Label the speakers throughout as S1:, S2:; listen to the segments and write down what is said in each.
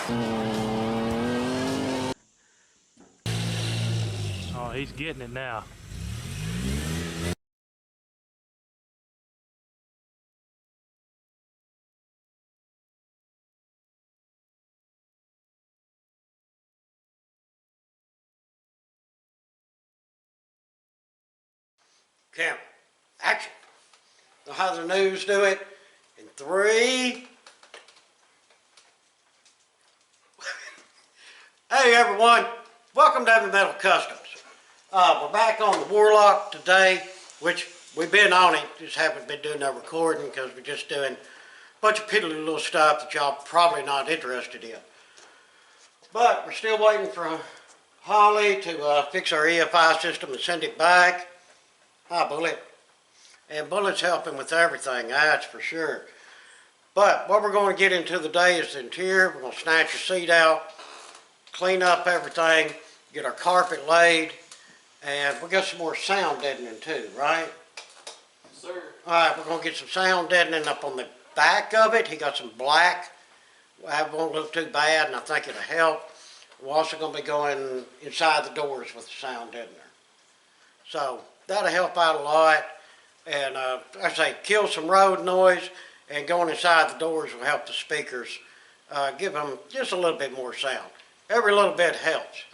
S1: Oh, he's getting it now.
S2: Camera, action. Know how the news do it? In 3. Hey everyone, welcome to Heavy Metal Customs. We're back on the Warlock today, which we've been on it, just haven't been doing no recording because we're just doing a bunch of piddly little stuff that y'all probably not interested in. But we're still waiting for Holly to fix our EFI system and send it back. Hi, Bullet. And Bullet's helping with everything, that's for sure. But what we're going to get into today is the interior. We're going to snatch your seat out, clean up everything, get our carpet laid, and we got some more sound deadening too, right?
S3: Sir.
S2: Alright, we're going to get some sound deadening up on the back of it. He got some black. It won't look too bad, and I think it'll help. We're also going to be going inside the doors with the sound deadener. So that'll help out a lot, and I say kill some road noise, and going inside the doors will help the speakers, give them just a little bit more sound. Every little bit helps.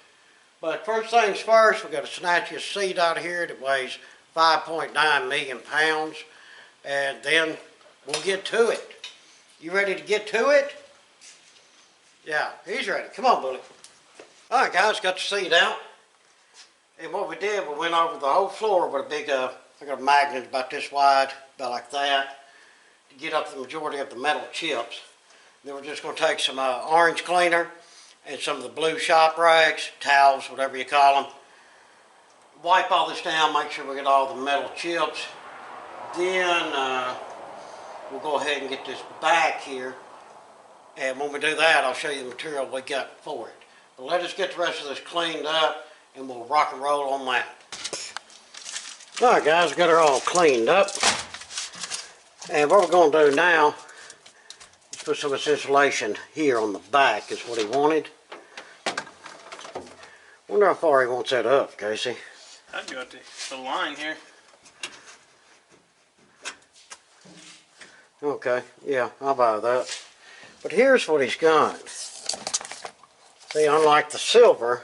S2: But first things first, we've got to snatch this seat out of here that weighs 5.9 million pounds, and then we'll get to it. You ready to get to it? Yeah, he's ready. Come on, Bully. All right, guys, got the seat out. And what we did, we went over the whole floor with a big, I got a magnet about this wide, about like that, to get up the majority of the metal chips. Then we're just going to take some orange cleaner and some of the blue shop rags, towels, whatever you call them. Wipe all this down, make sure we get all the metal chips. Then we'll go ahead and get this back here. And when we do that, I'll show you the material we got for it. But let us get the rest of this cleaned up, and we'll rock and roll on that. Alright guys, we got her all cleaned up. And what we're going to do now is put some of this insulation here on the back, is what he wanted. Wonder how far he wants that up, Casey.
S3: I've got the line here.
S2: Okay, yeah, I'll buy that. But here's what he's got. See, unlike the silver,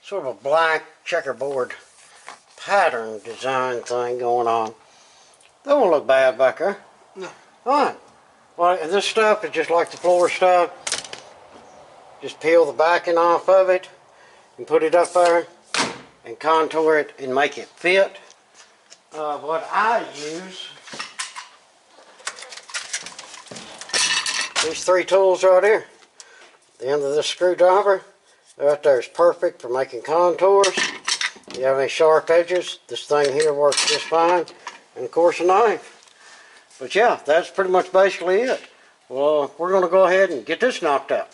S2: sort of a black checkerboard pattern design thing going on. That won't look bad back there.
S3: No.
S2: Alright. Well, and this stuff is just like the floor stuff. Just peel the backing off of it and put it up there and contour it and make it fit. What I use, these 3 tools right here. The end of this screwdriver right there is perfect for making contours. If you have any sharp edges, this thing here works just fine. And of course a knife. But yeah, that's pretty much basically it. Well, we're going to go ahead and get this knocked out.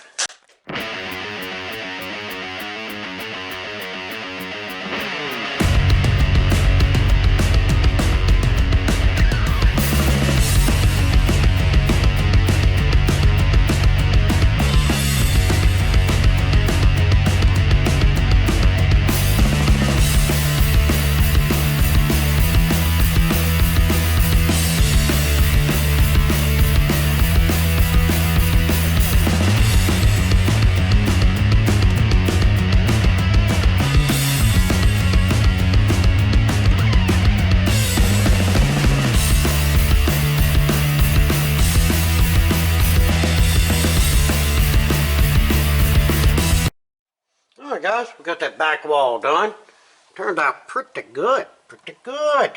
S2: Alright guys, we got that back wall done. Turned out pretty good, pretty good.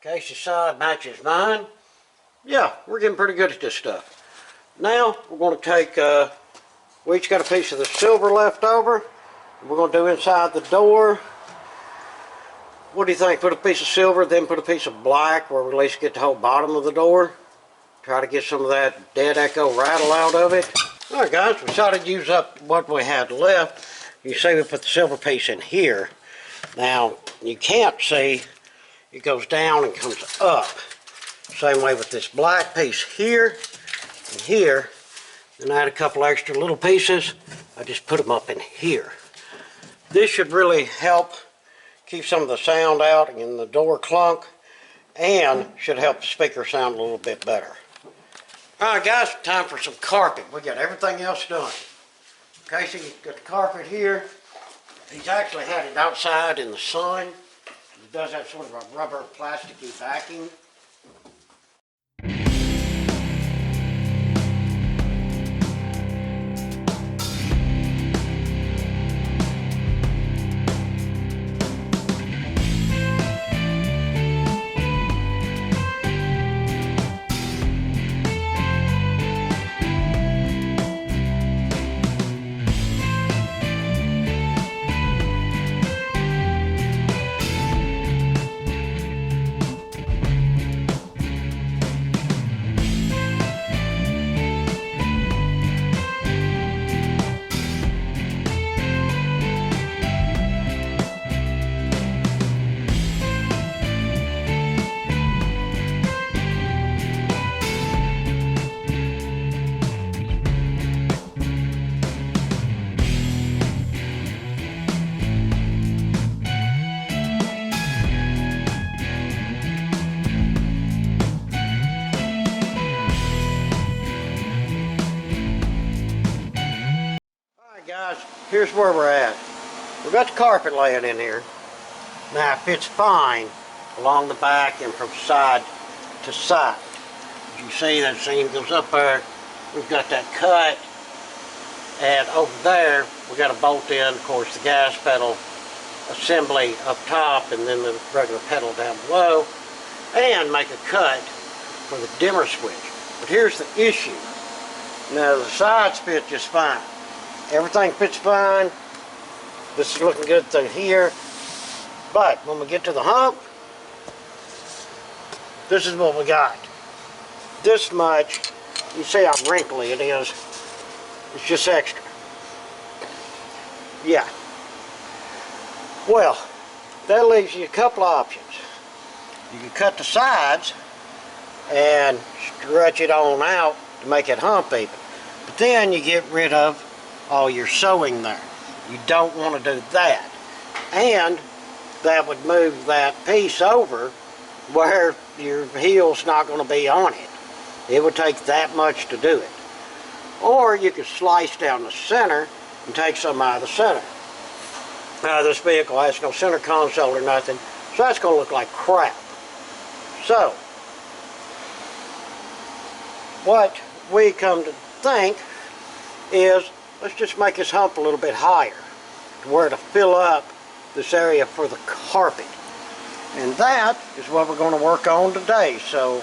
S2: Casey's side matches mine. Yeah, we're getting pretty good at this stuff. Now, we're going to take, we each got a piece of the silver left over. We're going to do inside the door. What do you think? Put a piece of silver, then put a piece of black, where we at least get the whole bottom of the door. Try to get some of that dead echo rattle out of it. Alright guys, we decided to use up what we had left. You see we put the silver piece in here. Now, you can't see, it goes down and comes up. Same way with this black piece here and here. and I had a couple extra little pieces. I just put them up in here. This should really help keep some of the sound out and the door clunk, and should help the speaker sound a little bit better. Alright guys, time for some carpet. We got everything else done. Casey got the carpet here. He's actually had it outside in the sun. It does have sort of a rubber plasticky backing. Guys, here's where we're at. We've got the carpet laying in here. Now it fits fine along the back and from side to side. As you see, that seam goes up there. We've got that cut. And over there, we got a bolt in, of course, the gas pedal assembly up top and then the regular pedal down below. And make a cut for the dimmer switch. But here's the issue. Now the sides fit just fine. Everything fits fine. This is looking good through here. But when we get to the hump, this is what we got. This much, you see how wrinkly it is. It's just extra. Yeah. Well, that leaves you a couple options. You can cut the sides and stretch it on out to make it hump even. But then you get rid of all your sewing there. You don't want to do that. And that would move that piece over where your heel's not going to be on it. It would take that much to do it. Or you could slice down the center and take some out of the center. Now this vehicle has no center console or nothing, so that's going to look like crap. So, what we come to think is, let's just make this hump a little bit higher to where to fill up this area for the carpet. And that is what we're going to work on today. So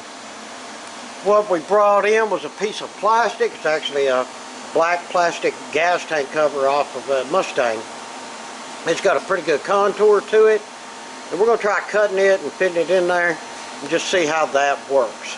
S2: what we brought in was a piece of plastic. It's actually a black plastic gas tank cover off of a Mustang. It's got a pretty good contour to it. And we're going to try cutting it and fitting it in there and just see how that works.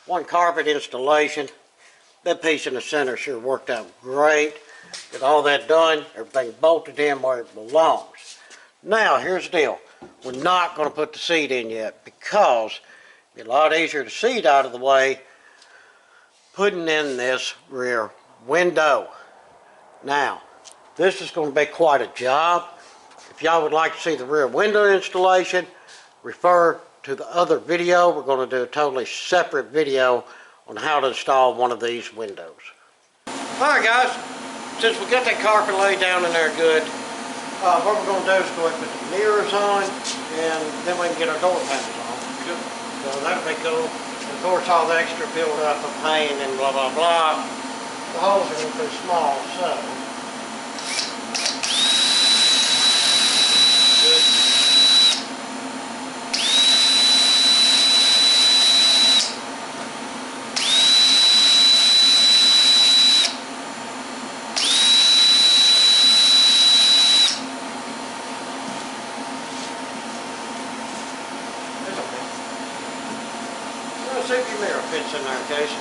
S2: One carpet installation. That piece in the center sure worked out great. Get all that done, everything bolted in where it belongs. Now, here's the deal. we're not going to put the seat in yet because it'd be a lot easier to seat out of the way putting in this rear window. Now, this is going to be quite a job. If y'all would like to see the rear window installation, refer to the other video. We're going to do a totally separate video on how to install one of these windows. Alright guys, since we got that carpet laid down in there good, what we're going to do is go ahead and put the mirrors on, and then we can get our door panels on.
S3: Good.
S2: So that'll be cool. Of course, all the extra build up of paint and blah blah blah. The holes are going to be small, so. Good. See if your mirror fits in there, Casey.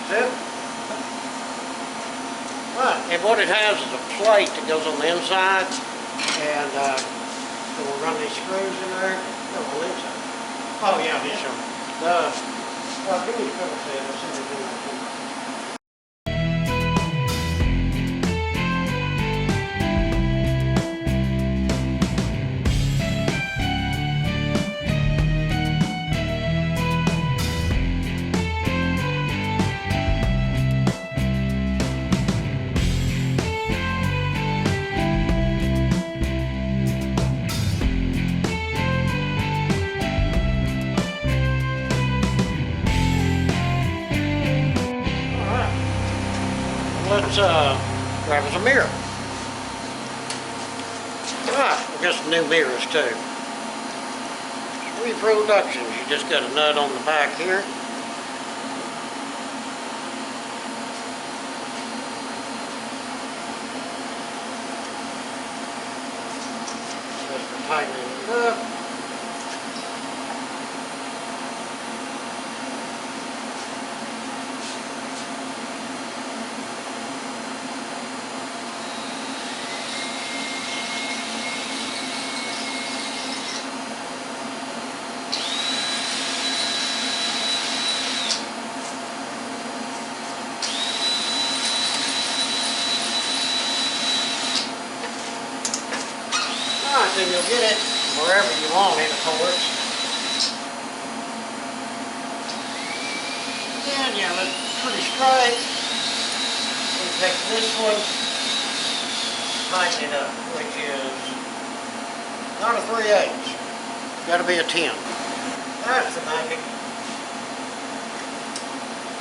S2: That's it. Right, and what it has is a plate that goes on the inside, and we'll run these screws in there. No, on the inside. Oh yeah, he's sure. Well, give me a couple of I'll see if they do that. Let's grab us a mirror. Alright, we got some new mirrors too. Reproductions, you just got a nut on the back here. Just for tightening it up. So you'll get it wherever you want it, of course. And yeah, that's pretty straight. We take this one, tighten it up, which is not a 3/8. Got to be a 10. That's the magic.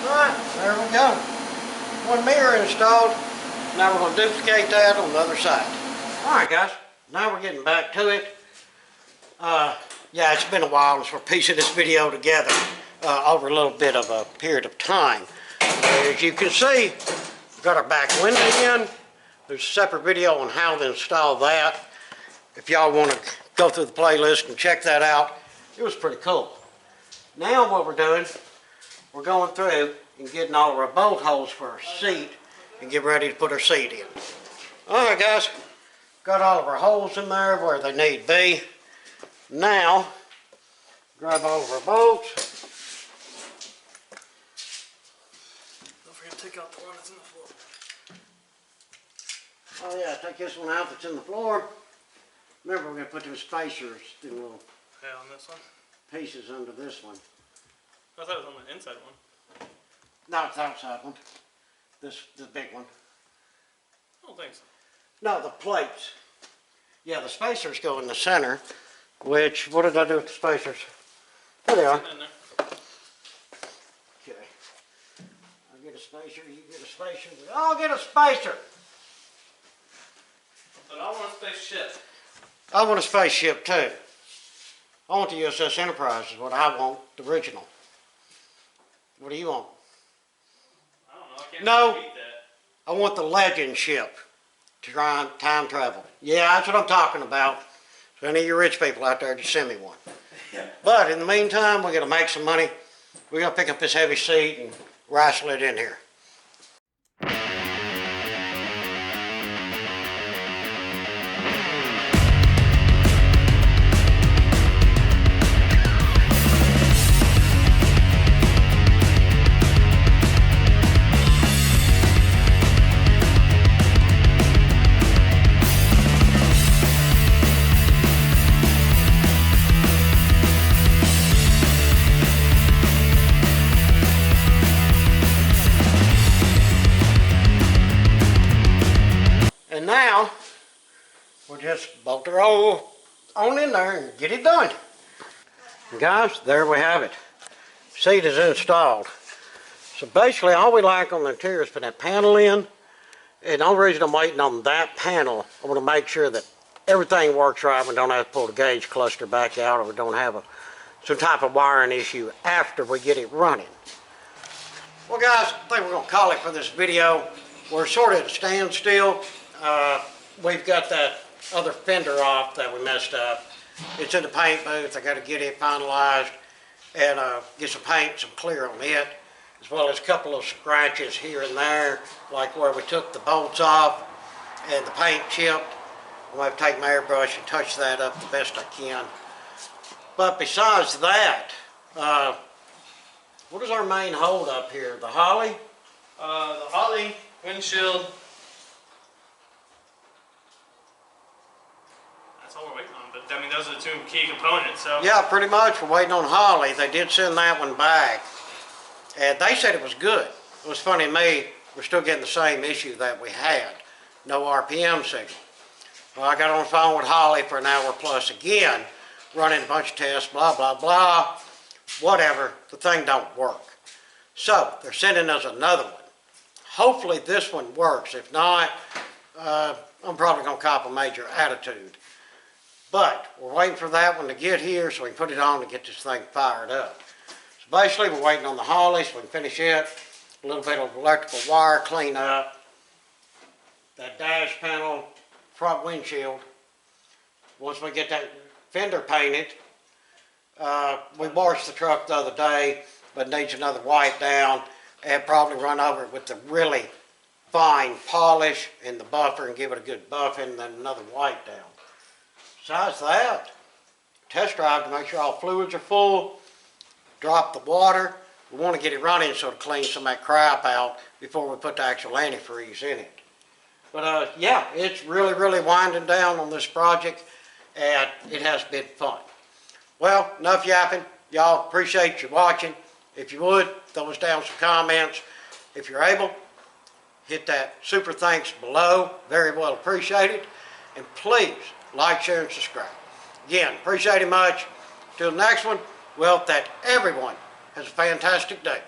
S2: Alright, there we go. One mirror installed. Now we're going to duplicate that on the other side. Alright guys. Now we're getting back to it. Yeah, it's been a while since we're piecing this video together over a little bit of a period of time. As you can see, we've got our back window in. There's a separate video on how to install that. If y'all want to go through the playlist and check that out, it was pretty cool. Now what we're doing, we're going through and getting all of our bolt holes for our seat and get ready to put our seat in. Alright guys. Got all of our holes in there where they need to be. Now, grab all of our bolts.
S3: Don't forget to take out the one that's in the floor.
S2: Oh yeah, take this one out that's in the floor. Remember, we're going to put those spacers, the little
S3: Yeah, on this one.
S2: pieces under this one.
S3: I thought it was on the inside one.
S2: No, it's the outside one. The big one.
S3: I don't think so.
S2: No, the plates. Yeah, the spacers go in the center, which, what did I do with the spacers? There they are.
S3: In there.
S2: Okay. I'll get a spacer, you get a spacer, we all get a spacer.
S3: But I want a spaceship.
S2: I want a spaceship too. I want the USS Enterprise is what I want, the original. What do you want?
S3: I don't know. I can't
S2: No.
S3: beat that.
S2: I want the Legend ship to try and time travel. Yeah, that's what I'm talking about. So any of you rich people out there, just send me one. But in the meantime, we're gonna make some money. We're gonna pick up this heavy seat and wrestle it in here. And now, we'll just bolt the roll on in there and get it done. And guys, there we have it. Seat is installed. So basically, all we like on the interior is put that panel in. And the only reason I'm waiting on that panel, I want to make sure that everything works right. We don't have to pull the gauge cluster back out, or we don't have some type of wiring issue after we get it running. Well guys, I think we're going to call it for this video. We're sort of at a standstill. We've got that other fender off that we messed up. It's in the paint booth. I got to get it finalized and get some paint, some clear on it, as well as a couple of scratches here and there, like where we took the bolts off and the paint chipped. I'm going to take my airbrush and touch that up the best I can. But besides that, what is our main hold up here? The Holly?
S3: The Holly, windshield. That's all we're waiting on. But I mean, those are the two key components. So
S2: Yeah, pretty much. We're waiting on Holly. They did send that one back, and they said it was good. It was funny to me, we're still getting the same issue that we had. No RPM signal. Well, I got on the phone with Holly for an hour plus again, running a bunch of tests, blah, blah, blah. Whatever, the thing don't work. So, they're sending us another one. Hopefully this one works. If not, I'm probably going to cop a major attitude. But we're waiting for that one to get here so we can put it on and get this thing fired up. So basically we're waiting on the Holly so we can finish it. A little bit of electrical wire clean up. That dash panel, front windshield. Once we get that fender painted, we washed the truck the other day, but needs another wipe down, and probably run over it with the really fine polish and the buffer and give it a good buffing, and then another wipe down. Besides that, test drive to make sure all fluids are full, drop the water. We want to get it running so to clean some of that crap out before we put the actual antifreeze in it. But yeah, it's really, really winding down on this project, and it has been fun. Well, enough yapping. Y'all, appreciate you watching. If you would, throw us down some comments. If you're able, hit that super thanks below. Very well appreciated. And please, like, share, and subscribe. Again, appreciate it much. Till the next one, we hope that everyone has a fantastic day.